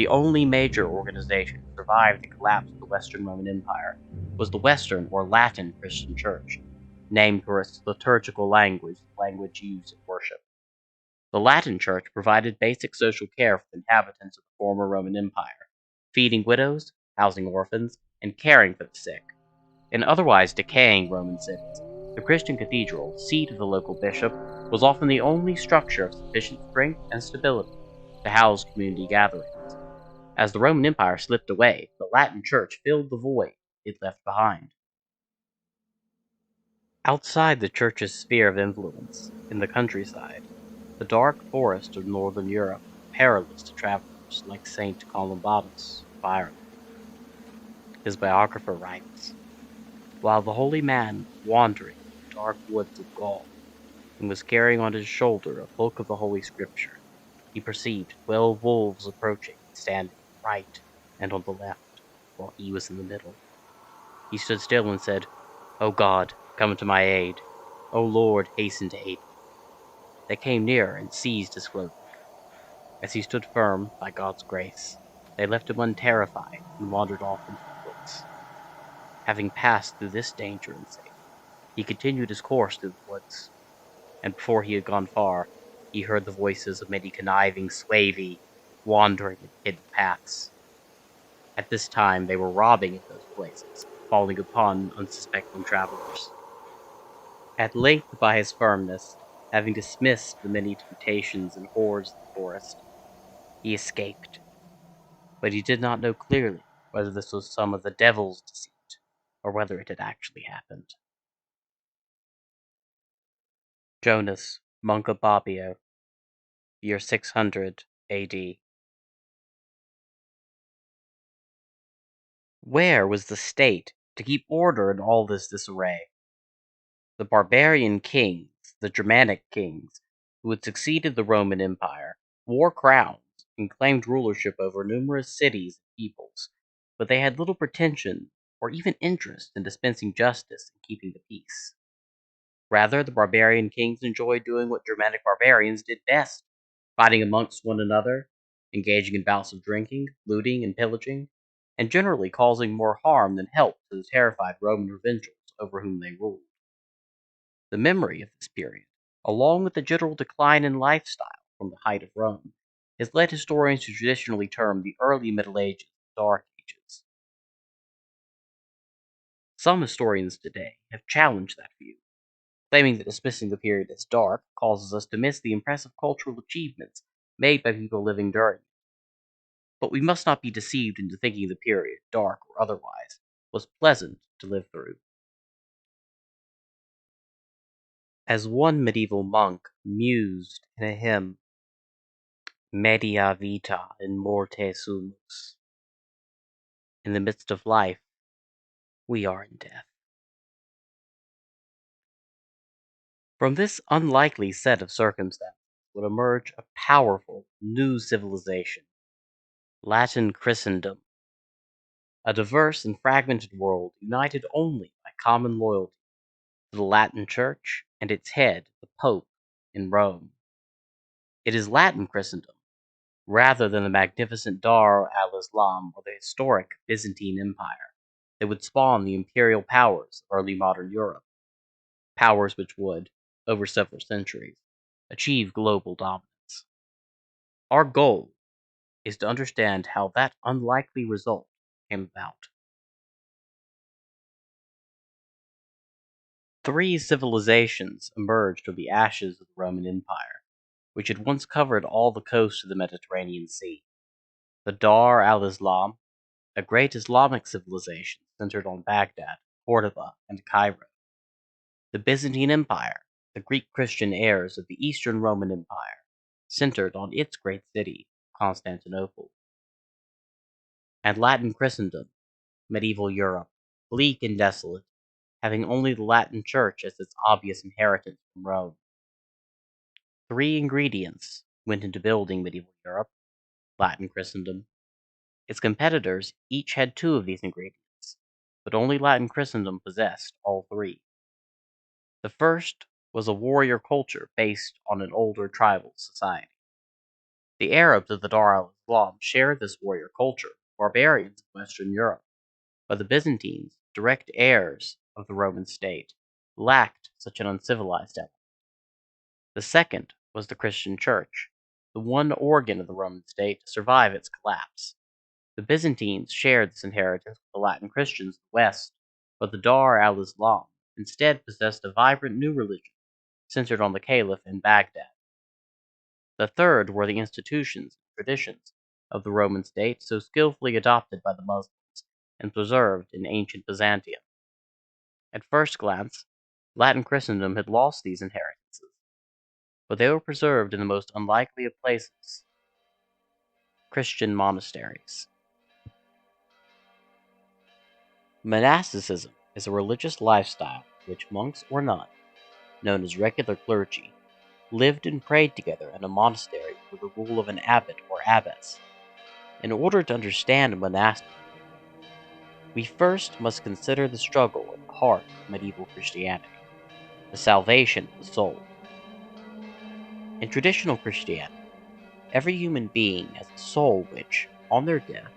The only major organization to survive the collapse of the Western Roman Empire was the Western or Latin Christian Church, named for its liturgical language, the language used in worship. The Latin Church provided basic social care for the inhabitants of the former Roman Empire, feeding widows, housing orphans, and caring for the sick. In otherwise decaying Roman cities, the Christian cathedral, seat of the local bishop, was often the only structure of sufficient strength and stability to house community gatherings. As the Roman Empire slipped away, the Latin Church filled the void it left behind. Outside the Church's sphere of influence, in the countryside, the dark forest of northern Europe was perilous to travelers like Saint Columbanus of Ireland. His biographer writes, "While the holy man was wandering in the dark woods of Gaul, and was carrying on his shoulder a book of the Holy Scripture, he perceived 12 wolves approaching, standing on the right and on the left, while he was in the middle. He stood still and said, 'O God, come to my aid. O Lord, hasten to aid me.' They came near and seized his clothing. As he stood firm, by God's grace, they left him unterrified and wandered off into the woods. Having passed through this danger in safety, he continued his course through the woods, and before he had gone far, he heard the voices of many conniving Suevi wandering in hidden paths. At this time they were robbing at those places, falling upon unsuspecting travelers. At length, by his firmness, having dismissed the many temptations and horrors of the forest, he escaped. But he did not know clearly whether this was some of the devil's deceit, or whether it had actually happened." Jonas, monk of Bobbio, year 600 AD. Where was the state to keep order in all this disarray? The barbarian kings, the Germanic kings, who had succeeded the Roman Empire, wore crowns and claimed rulership over numerous cities and peoples, but they had little pretension or even interest in dispensing justice and keeping the peace. Rather, the barbarian kings enjoyed doing what Germanic barbarians did best, fighting amongst one another, engaging in bouts of drinking, looting, and pillaging, and generally causing more harm than help to the terrified Roman provincials over whom they ruled. The memory of this period, along with the general decline in lifestyle from the height of Rome, has led historians to traditionally term the early Middle Ages the Dark Ages. Some historians today have challenged that view, claiming that dismissing the period as dark causes us to miss the impressive cultural achievements made by people living during it. But we must not be deceived into thinking the period, dark or otherwise, was pleasant to live through. As one medieval monk mused in a hymn, "Media vita in morte sumus," in the midst of life, we are in death. From this unlikely set of circumstances would emerge a powerful new civilization, Latin Christendom, a diverse and fragmented world united only by common loyalty to the Latin Church and its head, the Pope, in Rome. It is Latin Christendom, rather than the magnificent Dar al-Islam or the historic Byzantine Empire, that would spawn the imperial powers of early modern Europe, powers which would, over several centuries, achieve global dominance. Our goal is to understand how that unlikely result came about. 3 civilizations emerged from the ashes of the Roman Empire, which had once covered all the coast of the Mediterranean Sea. The Dar al-Islam, a great Islamic civilization centered on Baghdad, Cordoba, and Cairo. The Byzantine Empire, the Greek Christian heirs of the Eastern Roman Empire, centered on its great city, Constantinople. And Latin Christendom, medieval Europe, bleak and desolate, having only the Latin Church as its obvious inheritance from Rome. 3 ingredients went into building medieval Europe, Latin Christendom. Its competitors each had 2 of these ingredients, but only Latin Christendom possessed all 3. The first was a warrior culture based on an older tribal society. The Arabs of the Dar al-Islam shared this warrior culture, barbarians of Western Europe, but the Byzantines, direct heirs of the Roman state, lacked such an uncivilized element. The second was the Christian Church, the one organ of the Roman state to survive its collapse. The Byzantines shared this inheritance with the Latin Christians of the West, but the Dar al-Islam instead possessed a vibrant new religion centered on the Caliph in Baghdad. The third were the institutions and traditions of the Roman state so skillfully adopted by the Muslims and preserved in ancient Byzantium. At first glance, Latin Christendom had lost these inheritances, but they were preserved in the most unlikely of places: Christian monasteries. Monasticism is a religious lifestyle in which monks or nuns, known as regular clergy, lived and prayed together in a monastery under the rule of an abbot or abbess. In order to understand monasticism, we first must consider the struggle at the heart of medieval Christianity, the salvation of the soul. In traditional Christianity, every human being has a soul which, on their death,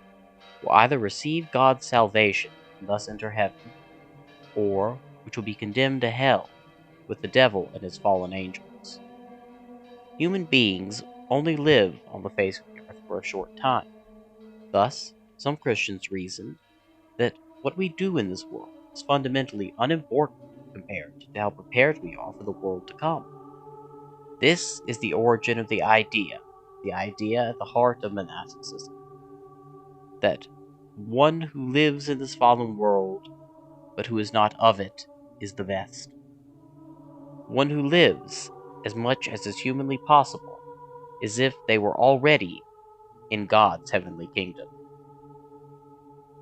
will either receive God's salvation and thus enter heaven, or which will be condemned to hell with the devil and his fallen angels. Human beings only live on the face of the earth for a short time. Thus, some Christians reason that what we do in this world is fundamentally unimportant compared to how prepared we are for the world to come. This is the origin of the idea at the heart of monasticism, that one who lives in this fallen world, but who is not of it, is the best. One who lives, as much as is humanly possible, as if they were already in God's heavenly kingdom.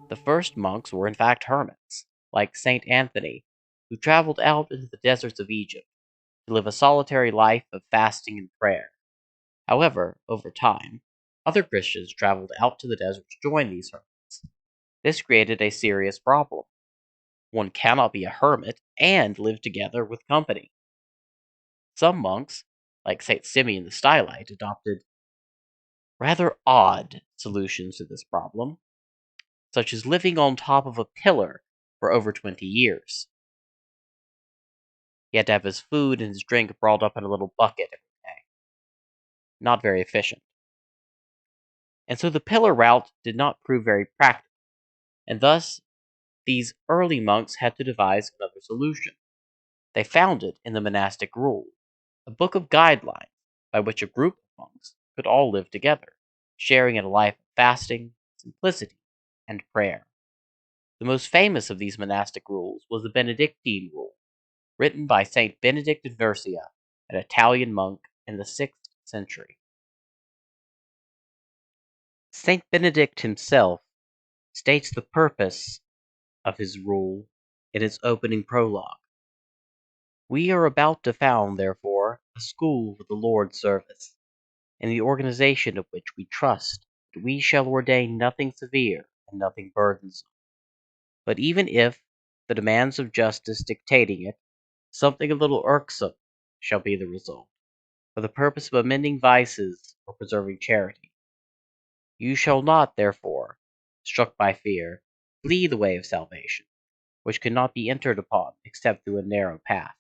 The first monks were in fact hermits, like Saint Anthony, who traveled out into the deserts of Egypt to live a solitary life of fasting and prayer. However, over time, other Christians traveled out to the desert to join these hermits. This created a serious problem. One cannot be a hermit and live together with company. Some monks, like St. Simeon the Stylite, adopted rather odd solutions to this problem, such as living on top of a pillar for over 20 years. He had to have his food and his drink brought up in a little bucket every day. Not very efficient. And so the pillar route did not prove very practical, and thus these early monks had to devise another solution. They found it in the monastic rule, a book of guidelines by which a group of monks could all live together, sharing in a life of fasting, simplicity, and prayer. The most famous of these monastic rules was the Benedictine rule, written by Saint Benedict of Nursia, an Italian monk in the 6th century. Saint Benedict himself states the purpose of his rule in its opening prologue. We are about to found, therefore, a school for the Lord's service, in the organization of which we trust that we shall ordain nothing severe and nothing burdensome. But even if, the demands of justice dictating it, something a little irksome shall be the result, for the purpose of amending vices or preserving charity, you shall not, therefore, struck by fear, flee the way of salvation, which cannot be entered upon except through a narrow path.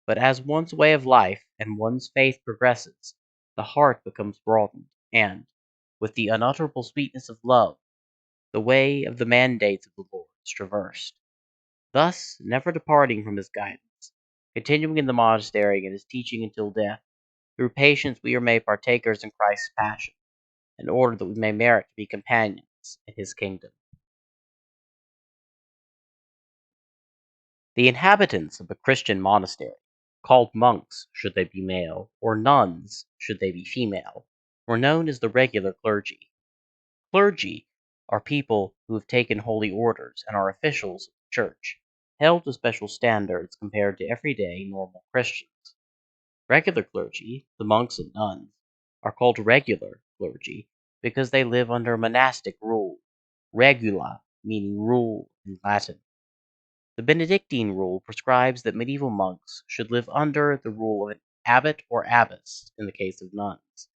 But as one's way of life and one's faith progresses, the heart becomes broadened, and, with the unutterable sweetness of love, the way of the mandates of the Lord is traversed. Thus, never departing from his guidance, continuing in the monastery and his teaching until death, through patience we are made partakers in Christ's passion, in order that we may merit to be companions in his kingdom. The inhabitants of a Christian monastery, called monks should they be male, or nuns should they be female, were known as the regular clergy. Clergy are people who have taken holy orders and are officials of the church, held to special standards compared to everyday normal Christians. Regular clergy, the monks and nuns, are called regular clergy because they live under monastic rule, regula meaning rule in Latin. The Benedictine rule prescribes that medieval monks should live under the rule of an abbot or abbess in the case of nuns.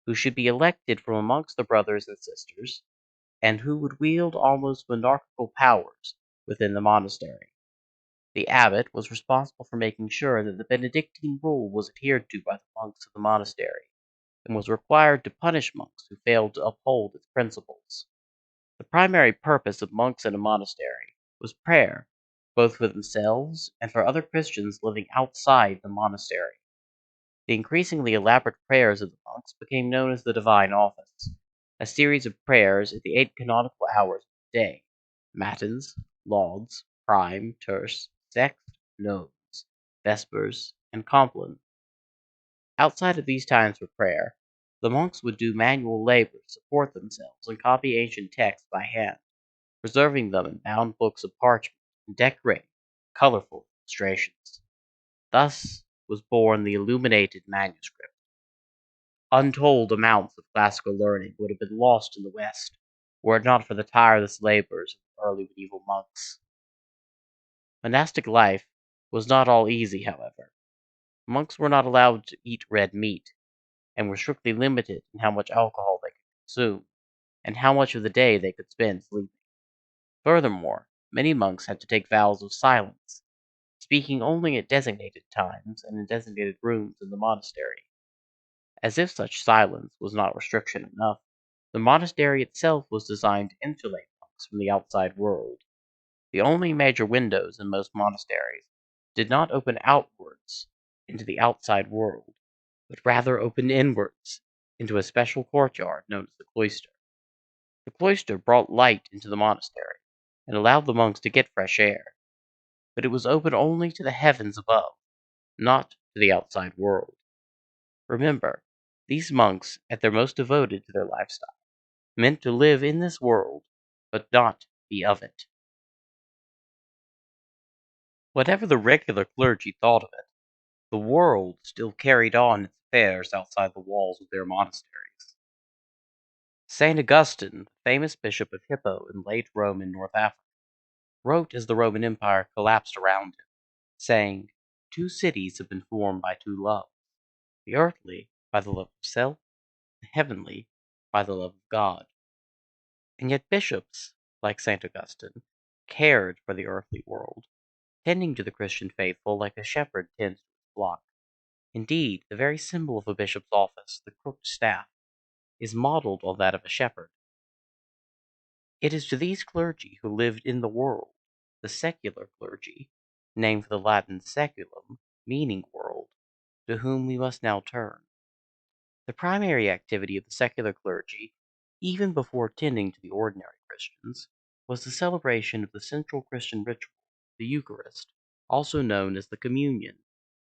who should be elected from amongst the brothers and sisters, and who would wield almost monarchical powers within the monastery. The abbot was responsible for making sure that the Benedictine rule was adhered to by the monks of the monastery, and was required to punish monks who failed to uphold its principles. The primary purpose of monks in a monastery was prayer, both for themselves and for other Christians living outside the monastery. The increasingly elaborate prayers of the monks became known as the Divine Office, a series of prayers at the 8 canonical hours of the day: Matins, Lauds, Prime, Terce, Sext, Nones, Vespers, and Compline. Outside of these times for prayer, the monks would do manual labor to support themselves and copy ancient texts by hand, preserving them in bound books of parchment and decorating with colorful illustrations. Thus was born the illuminated manuscript. Untold amounts of classical learning would have been lost in the West, were it not for the tireless labors of the early medieval monks. Monastic life was not all easy, however. Monks were not allowed to eat red meat, and were strictly limited in how much alcohol they could consume, and how much of the day they could spend sleeping. Furthermore, many monks had to take vows of silence, speaking only at designated times and in designated rooms in the monastery. As if such silence was not restriction enough, the monastery itself was designed to insulate monks from the outside world. The only major windows in most monasteries did not open outwards into the outside world, but rather opened inwards into a special courtyard known as the cloister. The cloister brought light into the monastery, and allowed the monks to get fresh air, but it was open only to the heavens above, not to the outside world. Remember, these monks, at their most devoted to their lifestyle, meant to live in this world, but not be of it. Whatever the regular clergy thought of it, the world still carried on its affairs outside the walls of their monasteries. St. Augustine, the famous bishop of Hippo in late Rome in North Africa, wrote as the Roman Empire collapsed around him, saying, "Two cities have been formed by two loves, the earthly by the love of self, the heavenly by the love of God." And yet bishops, like St. Augustine, cared for the earthly world, tending to the Christian faithful like a shepherd tends to his flock. Indeed, the very symbol of a bishop's office, the crooked staff, is modeled on that of a shepherd. It is to these clergy who lived in the world, the secular clergy, named for the Latin seculum, meaning world, to whom we must now turn. The primary activity of the secular clergy, even before tending to the ordinary Christians, was the celebration of the central Christian ritual, the Eucharist, also known as the Communion,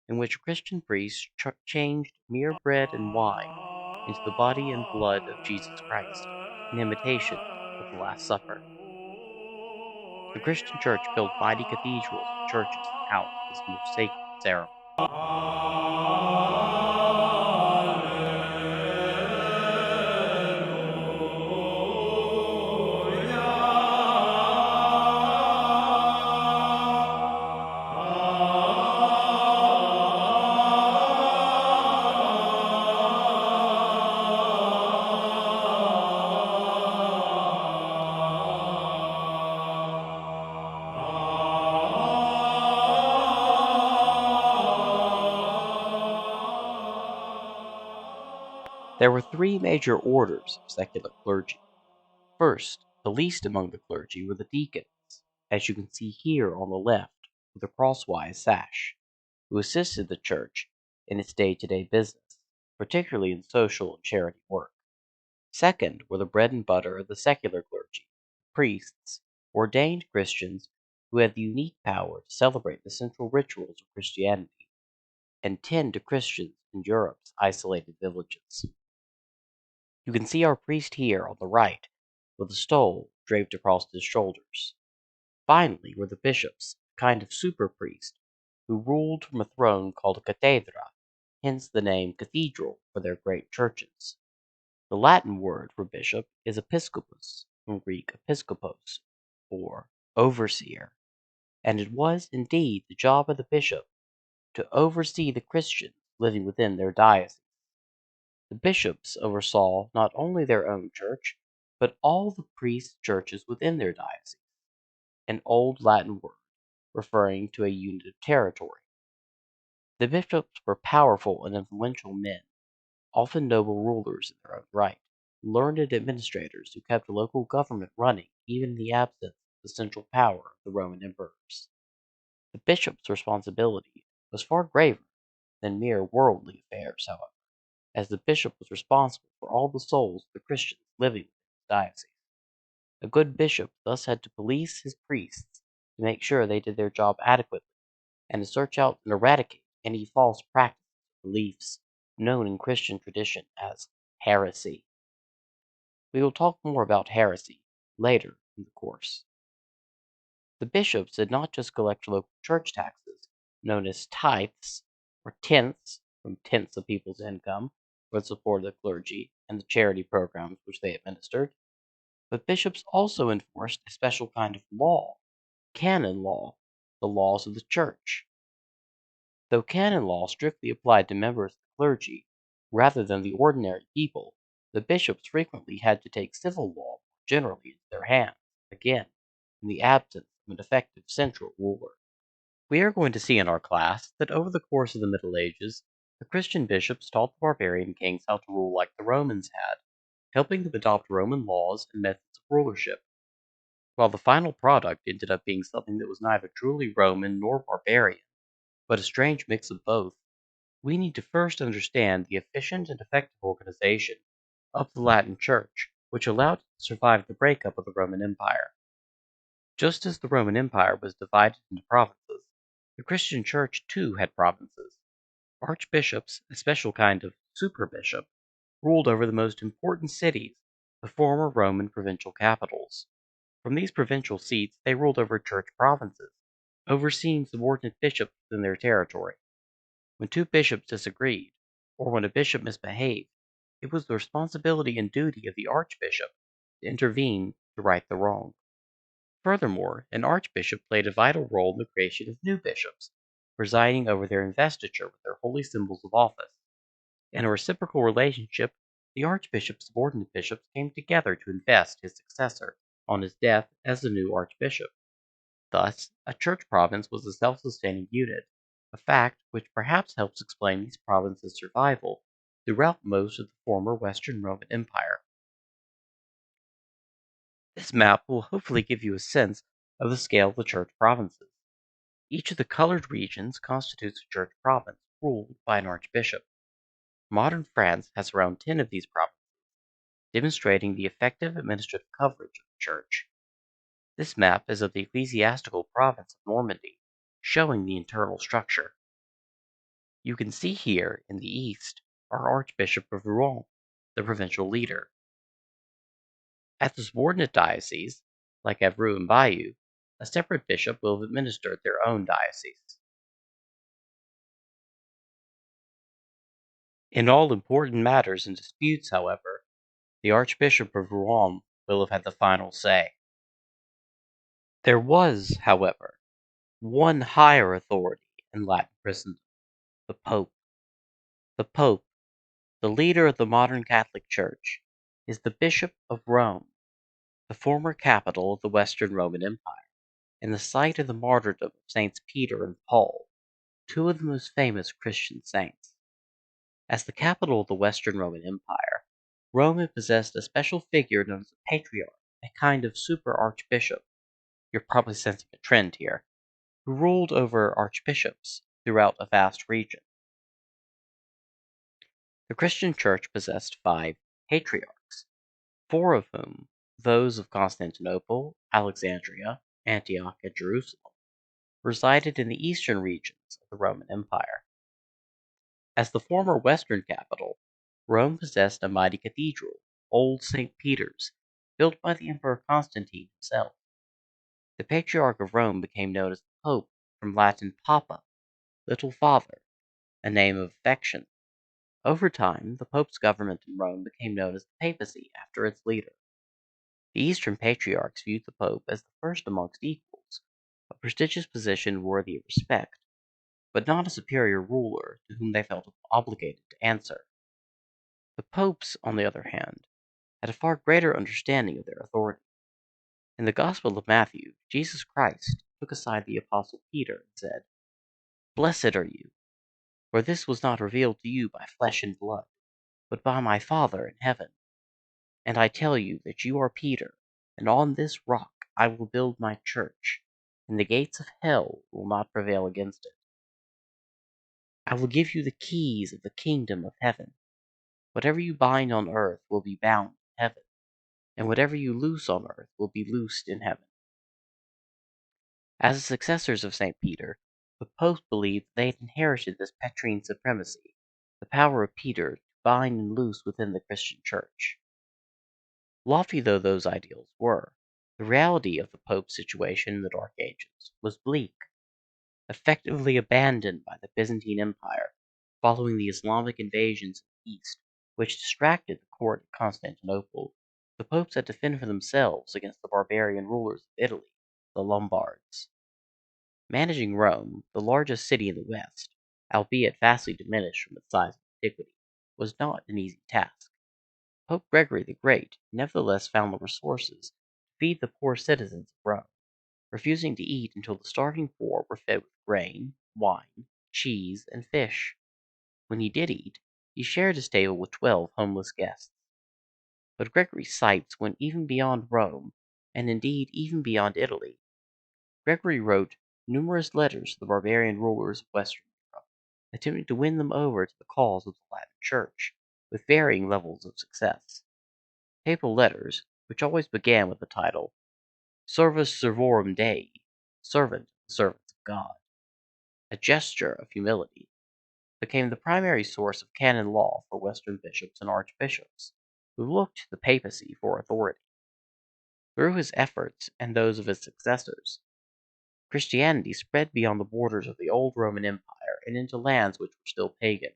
in which Christian priests changed mere bread and wine into the body and blood of Jesus Christ, in imitation of the Last Supper. The Christian Church built mighty cathedrals and churches to house this most sacred ceremony. There were three major orders of secular clergy. First, the least among the clergy were the deacons, as you can see here on the left with a crosswise sash, who assisted the church in its day-to-day business, particularly in social and charity work. Second were the bread and butter of the secular clergy, priests, ordained Christians who had the unique power to celebrate the central rituals of Christianity and tend to Christians in Europe's isolated villages. You can see our priest here on the right, with a stole draped across his shoulders. Finally were the bishops, a kind of super priest, who ruled from a throne called a cathedra, hence the name cathedral for their great churches. The Latin word for bishop is episcopus, from Greek episkopos, or overseer, and it was indeed the job of the bishop to oversee the Christians living within their diocese. The bishops oversaw not only their own church, but all the priest churches within their diocese, an old Latin word referring to a unit of territory. The bishops were powerful and influential men, often noble rulers in their own right, learned administrators who kept local government running even in the absence of the central power of the Roman emperors. The bishop's responsibility was far graver than mere worldly affairs, however, as the bishop was responsible for all the souls of the Christians living in his diocese. A good bishop thus had to police his priests to make sure they did their job adequately, and to search out and eradicate any false practices or beliefs known in Christian tradition as heresy. We will talk more about heresy later in the course. The bishops did not just collect local church taxes, known as tithes, or tenths, from tenths of people's income, for the support of the clergy and the charity programs which they administered, but bishops also enforced a special kind of law, canon law, the laws of the church. Though canon law strictly applied to members of the clergy, rather than the ordinary people, the bishops frequently had to take civil law generally into their hands, again, in the absence of an effective central ruler. We are going to see in our class that over the course of the Middle Ages, the Christian bishops taught the barbarian kings how to rule like the Romans had, helping them adopt Roman laws and methods of rulership. While the final product ended up being something that was neither truly Roman nor barbarian, but a strange mix of both, we need to first understand the efficient and effective organization of the Latin Church, which allowed it to survive the breakup of the Roman Empire. Just as the Roman Empire was divided into provinces, the Christian Church too had provinces. Archbishops, a special kind of superbishop, ruled over the most important cities, the former Roman provincial capitals. From these provincial seats they ruled over church provinces, overseeing subordinate bishops within their territory. When two bishops disagreed, or when a bishop misbehaved, it was the responsibility and duty of the archbishop to intervene to right the wrong. Furthermore, an archbishop played a vital role in the creation of new bishops, presiding over their investiture with their holy symbols of office. In a reciprocal relationship, the archbishop's subordinate bishops came together to invest his successor on his death as the new archbishop. Thus, a church province was a self-sustaining unit, a fact which perhaps helps explain these provinces' survival throughout most of the former Western Roman Empire. This map will hopefully give you a sense of the scale of the church provinces. Each of the colored regions constitutes a church province ruled by an archbishop. Modern France has around 10 of these provinces, demonstrating the effective administrative coverage of the church. This map is of the ecclesiastical province of Normandy, showing the internal structure. You can see here in the east our Archbishop of Rouen, the provincial leader. At the subordinate dioceses, like Evreux and Bayeux, a separate bishop will have administered their own diocese. In all important matters and disputes, however, the Archbishop of Rouen will have had the final say. There was, however, one higher authority in Latin Christendom, the Pope. The Pope, the leader of the modern Catholic Church, is the Bishop of Rome, the former capital of the Western Roman Empire, and the site of the martyrdom of Saints Peter and Paul, two of the most famous Christian saints. As the capital of the Western Roman Empire, Rome had possessed a special figure known as a patriarch, a kind of super archbishop. You're probably sensing a trend here, who ruled over archbishops throughout a vast region. The Christian Church possessed 5 patriarchs, 4 of whom, those of Constantinople, Alexandria, Antioch, and Jerusalem, resided in the eastern regions of the Roman Empire. As the former western capital, Rome possessed a mighty cathedral, Old St. Peter's, built by the Emperor Constantine himself. The Patriarch of Rome became known as the Pope, from Latin papa, little father, a name of affection. Over time, the Pope's government in Rome became known as the papacy after its leader. The Eastern patriarchs viewed the Pope as the first amongst equals, a prestigious position worthy of respect, but not a superior ruler to whom they felt obligated to answer. The popes, on the other hand, had a far greater understanding of their authority. In the Gospel of Matthew, Jesus Christ took aside the Apostle Peter and said, "Blessed are you, for this was not revealed to you by flesh and blood, but by my Father in heaven. And I tell you that you are Peter, and on this rock I will build my church, and the gates of hell will not prevail against it. I will give you the keys of the kingdom of heaven. Whatever you bind on earth will be bound in heaven, and whatever you loose on earth will be loosed in heaven." As the successors of St. Peter, the popes believed they had inherited this Petrine supremacy, the power of Peter to bind and loose within the Christian church. Lofty though those ideals were, the reality of the Pope's situation in the Dark Ages was bleak. Effectively abandoned by the Byzantine Empire following the Islamic invasions of the East, which distracted the court at Constantinople, the popes had to fend for themselves against the barbarian rulers of Italy, the Lombards. Managing Rome, the largest city in the West, albeit vastly diminished from its size and antiquity, was not an easy task. Pope Gregory the Great nevertheless found the resources to feed the poor citizens of Rome, refusing to eat until the starving poor were fed with grain, wine, cheese, and fish. When he did eat, he shared his table with 12 homeless guests. But Gregory's sights went even beyond Rome, and indeed even beyond Italy. Gregory wrote numerous letters to the barbarian rulers of Western Europe, attempting to win them over to the cause of the Latin Church, with varying levels of success. Papal letters, which always began with the title Servus Servorum Dei, servant of the servants of God, a gesture of humility, became the primary source of canon law for Western bishops and archbishops, who looked to the papacy for authority. Through his efforts and those of his successors, Christianity spread beyond the borders of the old Roman Empire and into lands which were still pagan.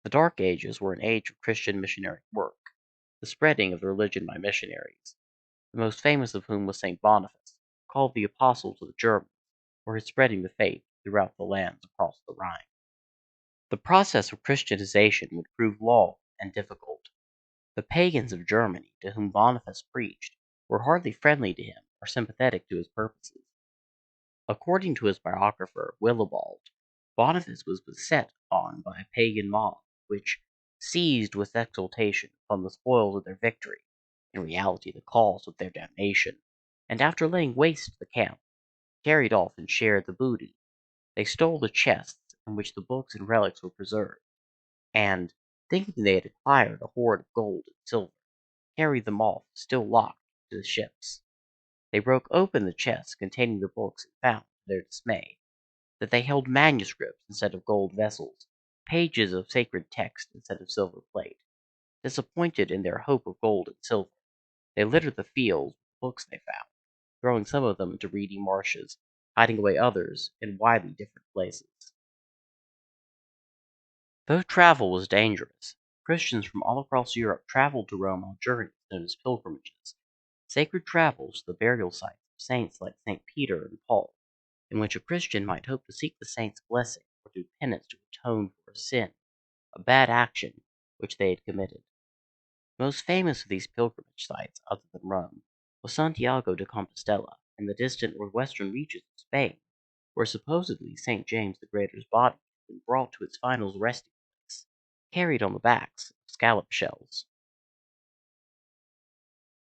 The Dark Ages were an age of Christian missionary work, the spreading of the religion by missionaries, the most famous of whom was St. Boniface, called the Apostle to the Germans, for his spreading the faith throughout the lands across the Rhine. The process of Christianization would prove long and difficult. The pagans of Germany, to whom Boniface preached, were hardly friendly to him or sympathetic to his purposes. According to his biographer, Willibald, Boniface was beset on by a pagan mob, which seized with exultation upon the spoils of their victory, in reality the cause of their damnation, and after laying waste the camp, carried off and shared the booty. They stole the chests in which the books and relics were preserved, and, thinking they had acquired a hoard of gold and silver, carried them off, still locked, to the ships. They broke open the chests containing the books and found, to their dismay, that they held manuscripts instead of gold vessels, pages of sacred text instead of silver plate. Disappointed in their hope of gold and silver, they littered the fields with the books they found, throwing some of them into reedy marshes, hiding away others in widely different places. Though travel was dangerous, Christians from all across Europe traveled to Rome on journeys known as pilgrimages, sacred travels to the burial sites of saints like St. Peter and Paul, in which a Christian might hope to seek the saint's blessing or do penance to atone for a sin, a bad action, which they had committed. The most famous of these pilgrimage sites, other than Rome, was Santiago de Compostela, in the distant northwestern reaches of Spain, where supposedly St. James the Greater's body had been brought to its final resting place, carried on the backs of scallop shells.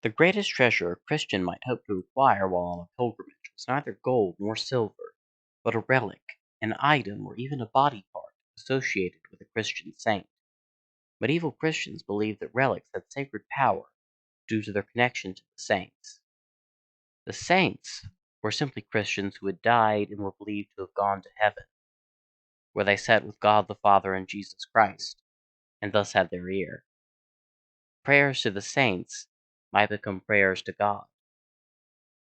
The greatest treasure a Christian might hope to acquire while on a pilgrimage was neither gold nor silver, but a relic, an item, or even a body part associated with a Christian saint. Medieval Christians believed that relics had sacred power due to their connection to the saints. The saints were simply Christians who had died and were believed to have gone to heaven, where they sat with God the Father and Jesus Christ, and thus had their ear. Prayers to the saints might become prayers to God,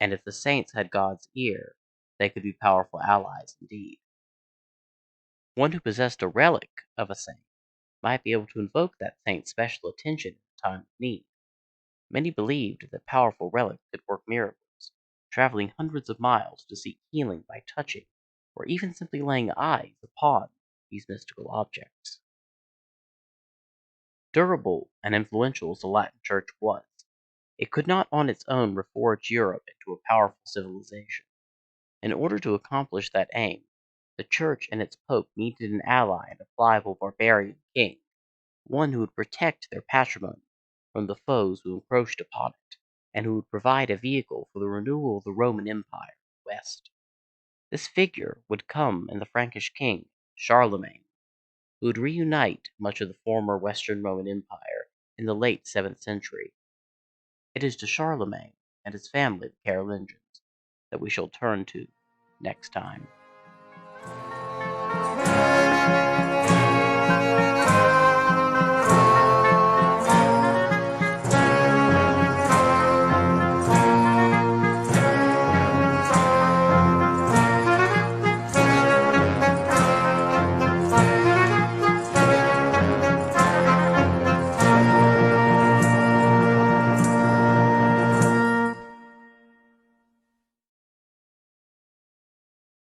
and if the saints had God's ear, they could be powerful allies indeed. One who possessed a relic of a saint might be able to invoke that saint's special attention in a time of need. Many believed that powerful relics could work miracles, traveling hundreds of miles to seek healing by touching, or even simply laying eyes upon these mystical objects. Durable and influential as the Latin Church was, it could not on its own reforge Europe into a powerful civilization. In order to accomplish that aim, the Church and its Pope needed an ally in a pliable barbarian king, one who would protect their patrimony from the foes who encroached upon it, and who would provide a vehicle for the renewal of the Roman Empire in the West. This figure would come in the Frankish king, Charlemagne, who would reunite much of the former Western Roman Empire in the late 7th century. It is to Charlemagne and his family, the Carolingians, that we shall turn to next time.